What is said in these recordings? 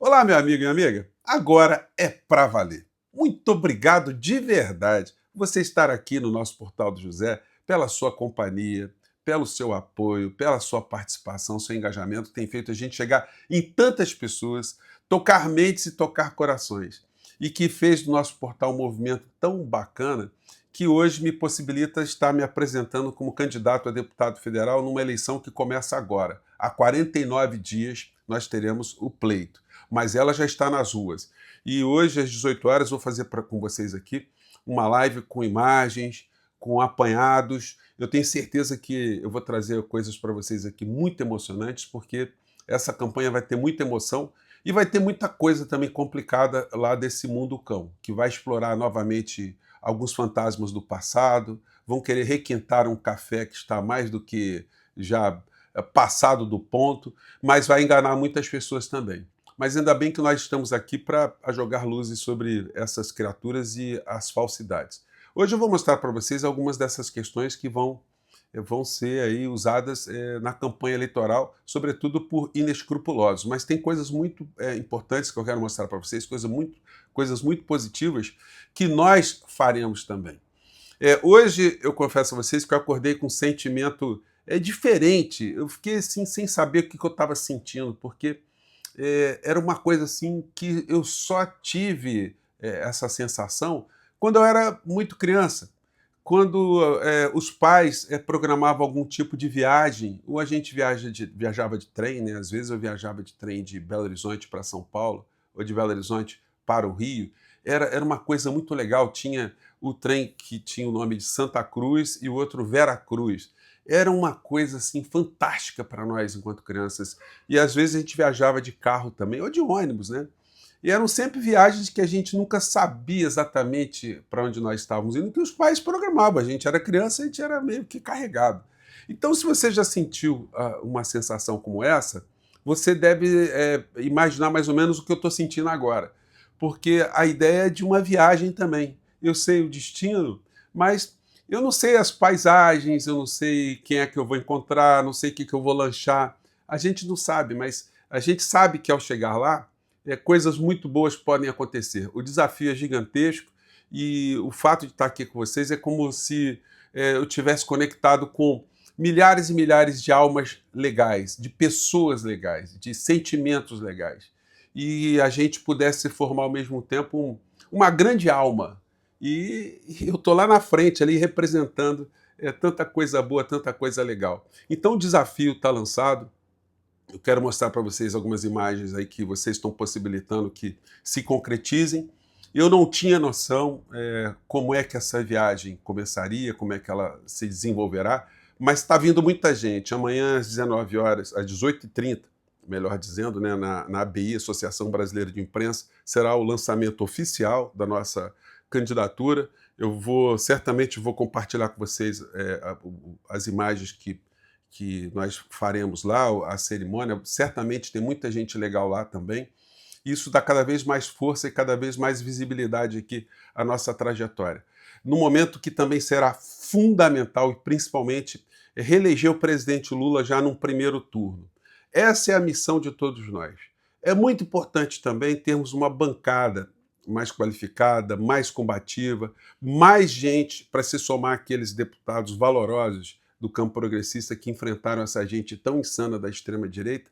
Olá, meu amigo e minha amiga. Agora é pra valer. Muito obrigado de verdade por você estar aqui no nosso Portal do José, pela sua companhia, pelo seu apoio, pela sua participação, seu engajamento que tem feito a gente chegar em tantas pessoas, tocar mentes e tocar corações. E que fez do nosso portal um movimento tão bacana que hoje me possibilita estar me apresentando como candidato a deputado federal numa eleição que começa agora. Há 49 dias nós teremos o pleito, mas ela já está nas ruas. E hoje, às 18 horas, vou fazer com vocês aqui uma live com imagens, com apanhados. Eu tenho certeza que eu vou trazer coisas para vocês aqui muito emocionantes, porque essa campanha vai ter muita emoção e vai ter muita coisa também complicada lá desse mundo cão, que vai explorar novamente alguns fantasmas do passado, vão querer requentar um café que está mais do que já passado do ponto, mas vai enganar muitas pessoas também. Mas ainda bem que nós estamos aqui para jogar luzes sobre essas criaturas e as falsidades. Hoje eu vou mostrar para vocês algumas dessas questões que vão ser aí usadas na campanha eleitoral, sobretudo por inescrupulosos. Mas tem coisas muito importantes que eu quero mostrar para vocês, coisas muito positivas que nós faremos também. Hoje eu confesso a vocês que eu acordei com um sentimento diferente. Eu fiquei assim sem saber o que eu estava sentindo, porque era uma coisa assim que eu só tive essa sensação quando eu era muito criança. Quando os pais programavam algum tipo de viagem, ou a gente viajava de trem, né? Às vezes eu viajava de trem de Belo Horizonte para São Paulo, ou de Belo Horizonte para o Rio. Era uma coisa muito legal. Tinha o trem que tinha o nome de Santa Cruz e o outro Vera Cruz. Era uma coisa assim fantástica para nós enquanto crianças. E às vezes a gente viajava de carro também, ou de ônibus, né? E eram sempre viagens que a gente nunca sabia exatamente para onde nós estávamos indo, que os pais programavam. A gente era criança, a gente era meio que carregado. Então, se você já sentiu uma sensação como essa, você deve imaginar mais ou menos o que eu estou sentindo agora. Porque a ideia é de uma viagem também. Eu sei o destino, mas eu não sei as paisagens, eu não sei quem é que eu vou encontrar, não sei o que eu vou lanchar. A gente não sabe, mas a gente sabe que ao chegar lá, coisas muito boas podem acontecer. O desafio é gigantesco e o fato de estar aqui com vocês é como se eu tivesse conectado com milhares e milhares de almas legais, de pessoas legais, de sentimentos legais. E a gente pudesse formar ao mesmo tempo uma grande alma. E eu estou lá na frente, ali representando tanta coisa boa, tanta coisa legal. Então o desafio está lançado. Eu quero mostrar para vocês algumas imagens aí que vocês estão possibilitando que se concretizem. Eu não tinha noção como é que essa viagem começaria, como é que ela se desenvolverá, mas está vindo muita gente. Amanhã às 19 horas, às 18h30, melhor dizendo, né, na ABI, Associação Brasileira de Imprensa, será o lançamento oficial da nossa candidatura. Eu certamente vou compartilhar com vocês as imagens que nós faremos lá, a cerimônia. Certamente tem muita gente legal lá também. Isso dá cada vez mais força e cada vez mais visibilidade aqui à nossa trajetória. No momento que também será fundamental, e principalmente, reeleger o presidente Lula já num primeiro turno. Essa é a missão de todos nós. É muito importante também termos uma bancada mais qualificada, mais combativa, mais gente para se somar àqueles deputados valorosos do campo progressista que enfrentaram essa gente tão insana da extrema-direita,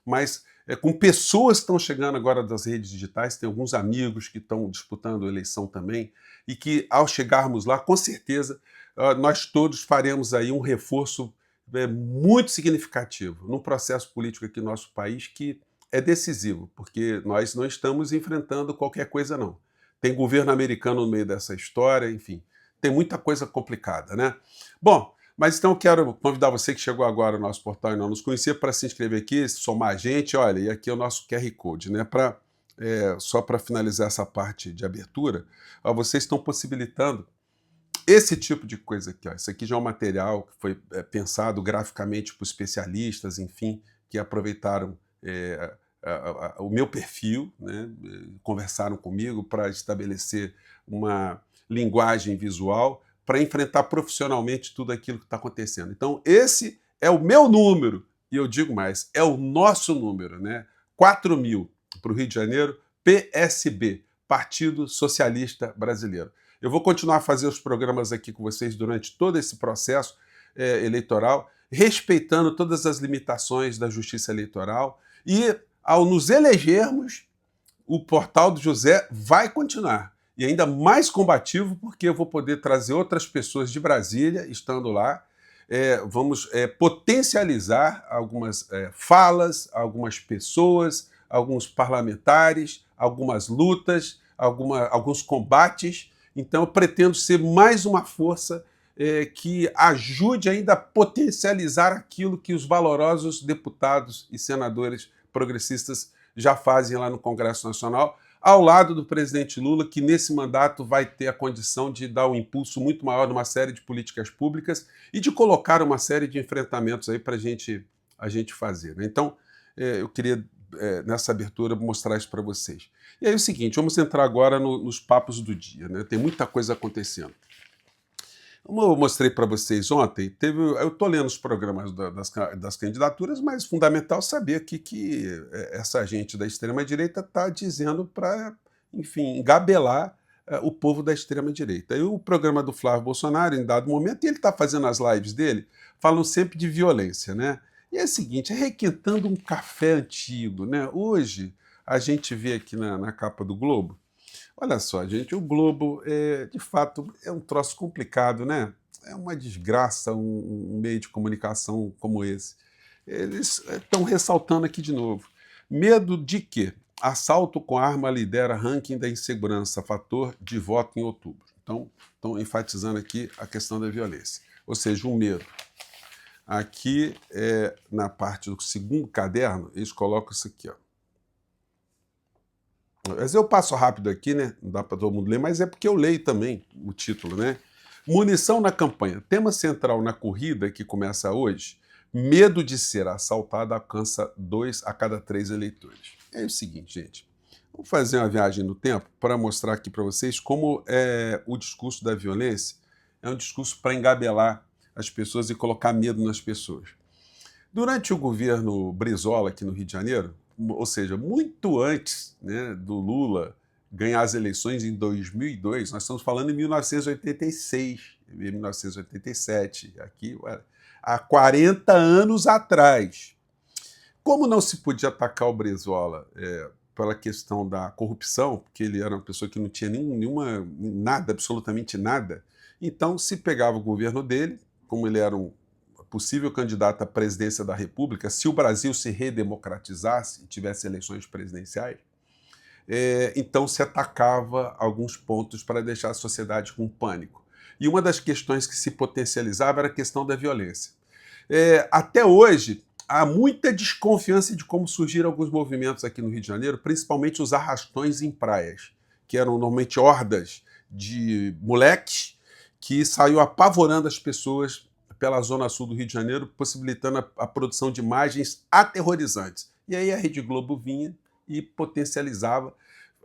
mas com pessoas que estão chegando agora das redes digitais, tem alguns amigos que estão disputando a eleição também, e que ao chegarmos lá, com certeza, nós todos faremos aí um reforço muito significativo num processo político aqui no nosso país que é decisivo, porque nós não estamos enfrentando qualquer coisa, não. Tem governo americano no meio dessa história, enfim, tem muita coisa complicada, né? Bom, mas então eu quero convidar você que chegou agora no nosso portal e não nos conhecia para se inscrever aqui, somar a gente. Olha, e aqui é o nosso QR Code, né? Só para finalizar essa parte de abertura, vocês estão possibilitando esse tipo de coisa aqui. Ó. Isso aqui já é um material que foi pensado graficamente por especialistas, enfim, que aproveitaram o meu perfil, né? Conversaram comigo para estabelecer uma linguagem visual para enfrentar profissionalmente tudo aquilo que está acontecendo. Então, esse é o meu número, e eu digo mais, é o nosso número, né? 4.000. para o Rio de Janeiro, PSB, Partido Socialista Brasileiro. Eu vou continuar a fazer os programas aqui com vocês durante todo esse processo eleitoral, respeitando todas as limitações da justiça eleitoral, e ao nos elegermos, o Portal do José vai continuar. E ainda mais combativo, porque eu vou poder trazer outras pessoas de Brasília, estando lá. Vamos potencializar algumas falas, algumas pessoas, alguns parlamentares, algumas lutas, alguns combates. Então, eu pretendo ser mais uma força que ajude ainda a potencializar aquilo que os valorosos deputados e senadores progressistas já fazem lá no Congresso Nacional, ao lado do presidente Lula, que nesse mandato vai ter a condição de dar um impulso muito maior numa série de políticas públicas e de colocar uma série de enfrentamentos aí para a gente fazer, né? Então, eu queria, nessa abertura, mostrar isso para vocês. E aí é o seguinte, vamos entrar agora nos papos do dia, né? Tem muita coisa acontecendo. Como eu mostrei para vocês ontem, eu estou lendo os programas das candidaturas, mas é fundamental saber o que essa gente da extrema-direita está dizendo para, enfim, engabelar o povo da extrema-direita. E o programa do Flávio Bolsonaro, em dado momento, e ele está fazendo as lives dele, falam sempre de violência, né? E é o seguinte, é requentando um café antigo, né? Hoje, a gente vê aqui na capa do Globo, olha só, gente, o Globo, de fato, é um troço complicado, né? É uma desgraça um meio de comunicação como esse. Eles estão ressaltando aqui de novo. Medo de quê? Assalto com arma lidera ranking da insegurança, fator de voto em outubro. Então, estão enfatizando aqui a questão da violência. Ou seja, um medo. Aqui, na parte do segundo caderno, eles colocam isso aqui, ó. Mas eu passo rápido aqui, né? Não dá para todo mundo ler, mas é porque eu leio também o título, né? Munição na campanha. Tema central na corrida que começa hoje. Medo de ser assaltado alcança 2 a cada 3 eleitores. É o seguinte, gente. Vamos fazer uma viagem no tempo para mostrar aqui para vocês como o discurso da violência é um discurso para engabelar as pessoas e colocar medo nas pessoas. Durante o governo Brizola aqui no Rio de Janeiro, ou seja, muito antes, né, do Lula ganhar as eleições em 2002, nós estamos falando em 1986, 1987, aqui, há 40 anos atrás. Como não se podia atacar o Brizola pela questão da corrupção, porque ele era uma pessoa que não tinha nada, absolutamente nada, então se pegava o governo dele, como ele era um possível candidato à presidência da República, se o Brasil se redemocratizasse e tivesse eleições presidenciais, então se atacava alguns pontos para deixar a sociedade com pânico. E uma das questões que se potencializava era a questão da violência. Até hoje, há muita desconfiança de como surgiram alguns movimentos aqui no Rio de Janeiro, principalmente os arrastões em praias, que eram normalmente hordas de moleques que saíam apavorando as pessoas pela zona sul do Rio de Janeiro, possibilitando a produção de imagens aterrorizantes. E aí a Rede Globo vinha e potencializava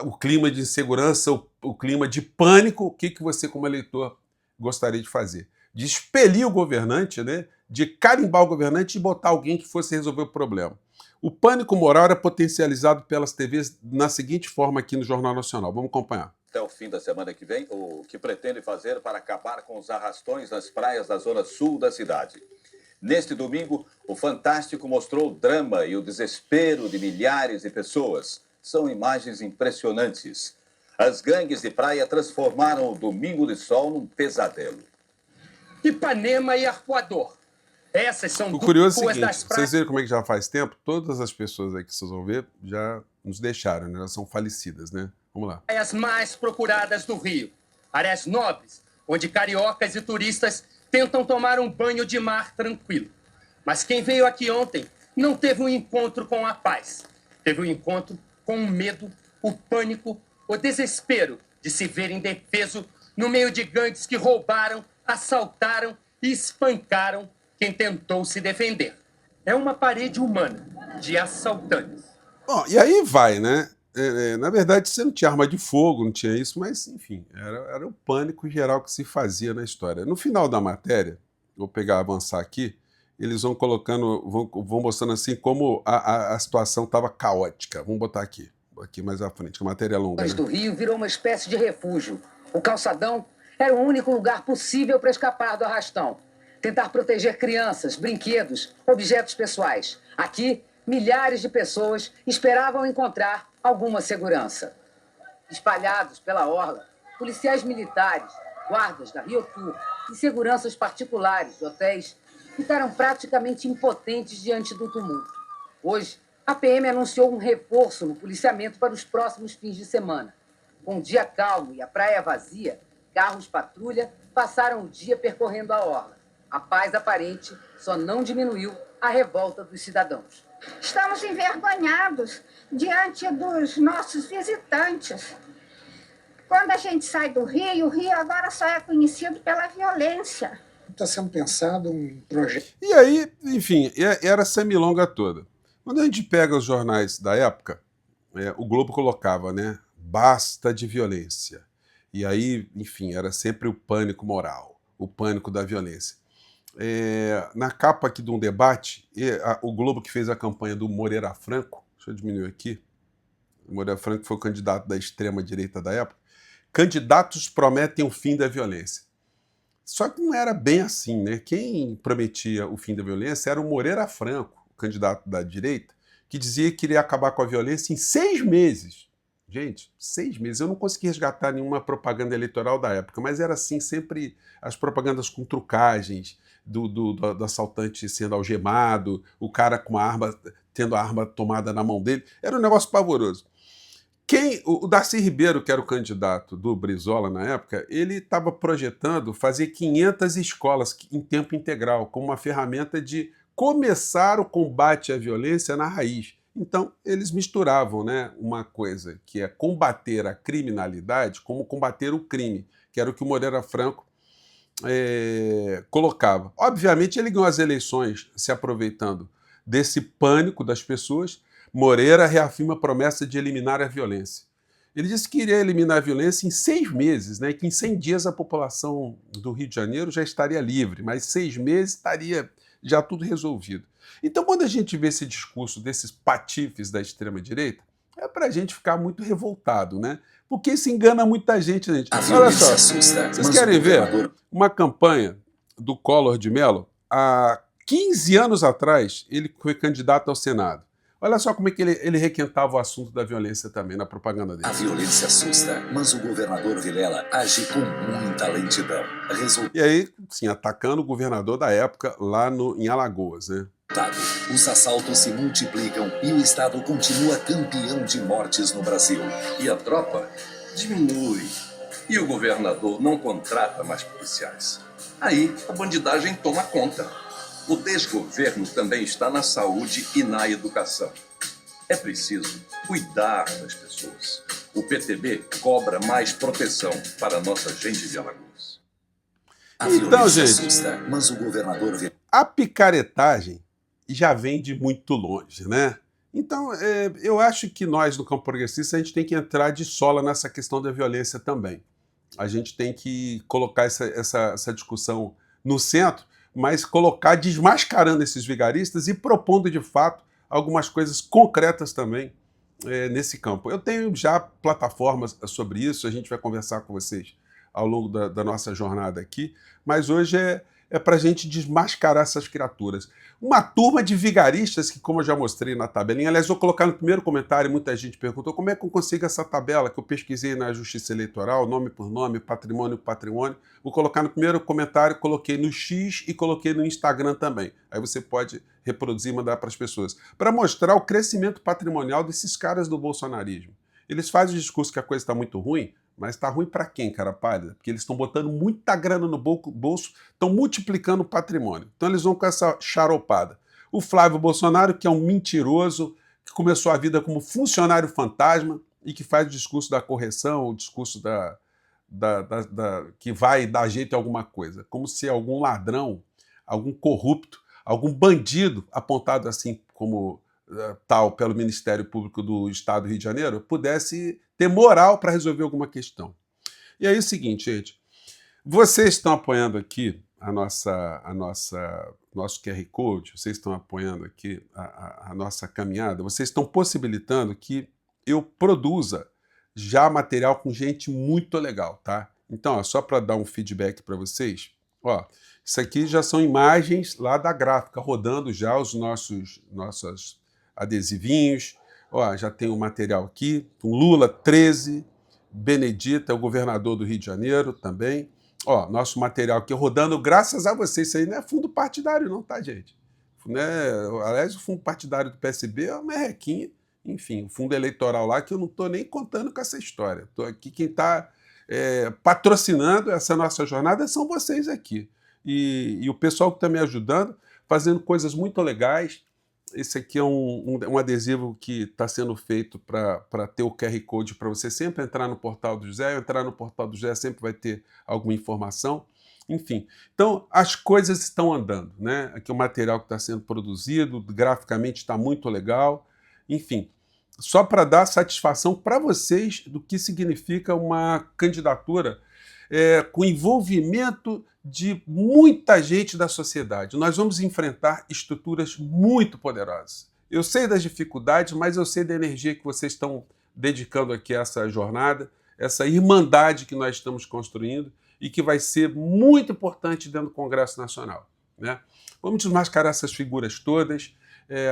o clima de insegurança, o clima de pânico. O que você, como eleitor, gostaria de fazer? De expelir o governante, né? De carimbar o governante e botar alguém que fosse resolver o problema. O pânico moral era potencializado pelas TVs na seguinte forma aqui no Jornal Nacional. Vamos acompanhar. Até o fim da semana que vem, o que pretende fazer para acabar com os arrastões nas praias da zona sul da cidade. Neste domingo, o Fantástico mostrou o drama e o desespero de milhares de pessoas. São imagens impressionantes. As gangues de praia transformaram o domingo de sol num pesadelo. Ipanema e Arpoador. Essas são o curioso é o duas seguinte, das praias. vocês viram como é que já faz tempo? Todas as pessoas aí que vocês vão ver já nos deixaram, né? Elas são falecidas, né? Vamos lá. As mais procuradas do Rio. Áreas nobres, onde cariocas e turistas tentam tomar um banho de mar tranquilo. Mas quem veio aqui ontem não teve um encontro com a paz. Teve um encontro com o medo, o pânico, o desespero de se ver indefeso no meio de gangues que roubaram, assaltaram e espancaram quem tentou se defender. É uma parede humana de assaltantes. Bom, e aí vai, né? Na verdade, você não tinha arma de fogo, não tinha isso, mas, enfim, era o pânico geral que se fazia na história. No final da matéria, vou avançar aqui, eles vão colocando, vão mostrando assim como a situação estava caótica. Vamos botar aqui. aqui mais à frente, que a matéria é longa, né? do Rio virou uma espécie de refúgio. O calçadão era o único lugar possível para escapar do arrastão. Tentar proteger crianças, brinquedos, objetos pessoais. Aqui, milhares de pessoas esperavam encontrar alguma segurança. Espalhados pela orla, policiais militares, guardas da Rio Tour e seguranças particulares de hotéis ficaram praticamente impotentes diante do tumulto. Hoje, a PM anunciou um reforço no policiamento para os próximos fins de semana. Com o dia calmo e a praia vazia, carros patrulha passaram o dia percorrendo a orla. A paz aparente só não diminuiu a revolta dos cidadãos. Estamos envergonhados diante dos nossos visitantes. Quando a gente sai do Rio, o Rio agora só é conhecido pela violência. Está sendo pensado um projeto. E aí, enfim, era essa milonga toda. Quando a gente pega os jornais da época, o Globo colocava, né? Basta de violência. E aí, enfim, era sempre o pânico moral, o pânico da violência. Na capa aqui de um debate, o Globo que fez a campanha do Moreira Franco, deixa eu diminuir aqui, o Moreira Franco foi o candidato da extrema-direita da época, candidatos prometem o fim da violência. Só que não era bem assim, né? Quem prometia o fim da violência era o Moreira Franco, o candidato da direita, que dizia que iria acabar com a violência em 6 meses. Gente, 6 meses. Eu não consegui resgatar nenhuma propaganda eleitoral da época, mas era assim sempre as propagandas com trucagens, do assaltante sendo algemado, o cara com a arma, tendo a arma tomada na mão dele. Era um negócio pavoroso. O Darcy Ribeiro, que era o candidato do Brizola na época, ele estava projetando fazer 500 escolas em tempo integral, como uma ferramenta de começar o combate à violência na raiz. Então, eles misturavam, né, uma coisa que é combater a criminalidade como combater o crime, que era o que o Moreira Franco colocava. Obviamente, ele ganhou as eleições se aproveitando desse pânico das pessoas. Moreira reafirma a promessa de eliminar a violência. Ele disse que iria eliminar a violência em 6 meses, né, que em 100 dias a população do Rio de Janeiro já estaria livre, mas 6 meses estaria já tudo resolvido. Então, quando a gente vê esse discurso desses patifes da extrema-direita, é para a gente ficar muito revoltado, né? Porque isso engana muita gente. Olha só, vocês querem ver uma campanha do Collor de Mello? Há 15 anos atrás, ele foi candidato ao Senado. Olha só como é que ele requentava o assunto da violência também na propaganda dele. A violência assusta, mas o governador Vilela age com muita lentidão. E aí, sim, atacando o governador da época lá em Alagoas, né? Os assaltos se multiplicam e o Estado continua campeão de mortes no Brasil. E a tropa diminui. E o governador não contrata mais policiais. Aí a bandidagem toma conta. O desgoverno também está na saúde e na educação. É preciso cuidar das pessoas. O PTB cobra mais proteção para a nossa gente de Alagoas. Então, gente, assusta, mas o governador... a picaretagem já vem de muito longe, né? Então, eu acho que nós, no campo progressista, a gente tem que entrar de sola nessa questão da violência também. A gente tem que colocar essa discussão no centro, mas colocar desmascarando esses vigaristas e propondo, de fato, algumas coisas concretas também nesse campo. Eu tenho já plataformas sobre isso, a gente vai conversar com vocês ao longo da nossa jornada aqui, mas hoje é para a gente desmascarar essas criaturas. Uma turma de vigaristas que, como eu já mostrei na tabelinha, aliás, vou colocar no primeiro comentário, muita gente perguntou como é que eu consigo essa tabela que eu pesquisei na Justiça Eleitoral, nome por nome, patrimônio por patrimônio. Vou colocar no primeiro comentário, coloquei no X e coloquei no Instagram também. Aí você pode reproduzir e mandar para as pessoas. Para mostrar o crescimento patrimonial desses caras do bolsonarismo. Eles fazem o discurso que a coisa está muito ruim, mas está ruim para quem, cara pálida? Porque eles estão botando muita grana no bolso, estão multiplicando o patrimônio. Então eles vão com essa charopada. O Flávio Bolsonaro, que é um mentiroso, que começou a vida como funcionário fantasma e que faz o discurso da correção, o discurso que vai dar jeito em alguma coisa. Como se algum ladrão, algum corrupto, algum bandido, apontado assim como tal pelo Ministério Público do Estado do Rio de Janeiro, pudesse ter moral para resolver alguma questão. E aí é o seguinte, gente, vocês estão apoiando aqui nosso QR Code, vocês estão apoiando aqui a nossa caminhada, vocês estão possibilitando que eu produza já material com gente muito legal, tá? Então, ó, só para dar um feedback para vocês, ó, isso aqui já são imagens lá da gráfica, rodando já os nossos adesivinhos. Ó, já tem o material aqui, com Lula 13, Benedita, é o governador do Rio de Janeiro também. Ó, nosso material aqui rodando graças a vocês. Isso aí não é fundo partidário não, tá, gente? Né? Aliás, o fundo partidário do PSB é uma merrequinha. Enfim, o fundo eleitoral lá, que eu não estou nem contando com essa história. Estou aqui, quem está patrocinando essa nossa jornada são vocês aqui. E o pessoal que está me ajudando, fazendo coisas muito legais. Esse aqui é um adesivo que está sendo feito para ter o QR Code para você sempre entrar no portal do José. Entrar no portal do José sempre vai ter alguma informação. Enfim, então as coisas estão andando, né? Aqui o material que está sendo produzido, graficamente está muito legal. Enfim, só para dar satisfação para vocês do que significa uma candidatura com envolvimento de muita gente da sociedade. Nós vamos enfrentar estruturas muito poderosas. Eu sei das dificuldades, mas eu sei da energia que vocês estão dedicando aqui a essa jornada, essa irmandade que nós estamos construindo e que vai ser muito importante dentro do Congresso Nacional, né? Vamos desmascarar essas figuras todas.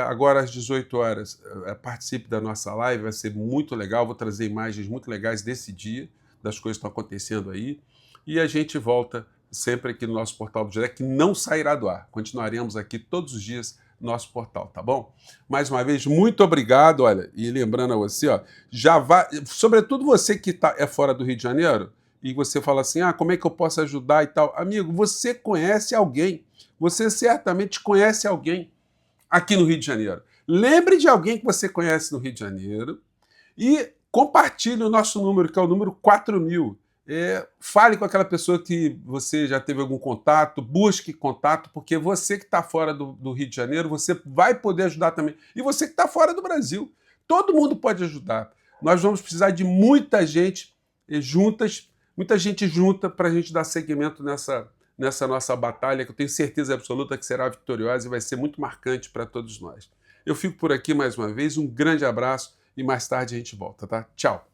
Agora às 18 horas, participe da nossa live, vai ser muito legal. Vou trazer imagens muito legais desse dia, das coisas que estão acontecendo aí. E a gente volta sempre aqui no nosso portal do José, que não sairá do ar. Continuaremos aqui todos os dias no nosso portal, tá bom? Mais uma vez, muito obrigado. Olha, e lembrando a você, ó, já vai, sobretudo você que é fora do Rio de Janeiro, e você fala assim, como é que eu posso ajudar e tal? Amigo, você conhece alguém, você certamente conhece alguém aqui no Rio de Janeiro. Lembre de alguém que você conhece no Rio de Janeiro e compartilhe o nosso número, que é o número 4000. Fale com aquela pessoa que você já teve algum contato, busque contato, porque você que está fora do Rio de Janeiro, você vai poder ajudar também. E você que está fora do Brasil. Todo mundo pode ajudar. Nós vamos precisar de muita gente junta para a gente dar seguimento nessa nossa batalha, que eu tenho certeza absoluta que será vitoriosa e vai ser muito marcante para todos nós. Eu fico por aqui mais uma vez, um grande abraço e mais tarde a gente volta, tá? Tchau!